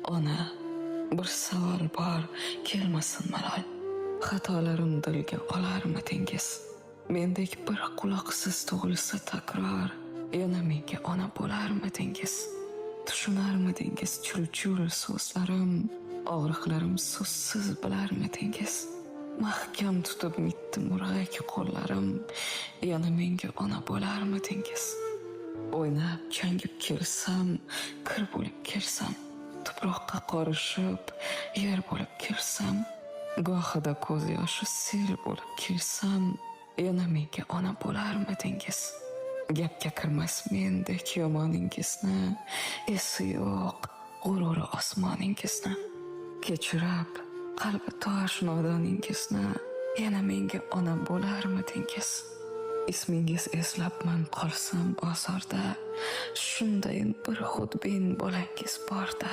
Ona, bir savol bor, kelmasin malol. Xatolarim dilga olarmidingiz? Mendek bir quloqsiz tug'ilsa takror, yana menga ona bo'larmidingiz? Tushunarmidingiz chul-chul so'zlarim, og'riqlarim so'zsiz bilarmidingiz? Mahkam tutib mitdi murg'ak qo'llarim, yana menga ona bo'larmidingiz? O'ynab changib kelsam, kir bo'lib kelsam, tuproqqa qorishib, yer bo'lib kelsam, gohida ko'z yoshi sel bo'lib kelsam, yana menga ona bo'larmidingiz? Gapga kirmas mendek yomoningizni, esi yo'q g'ururi osmoningizni, kechirib qalbi tosh nodoningizni, yana menga ona bo'larmidingiz? Ismingiz eslabman qolsam bozorda, shundayin bir xudbin bolangiz borda.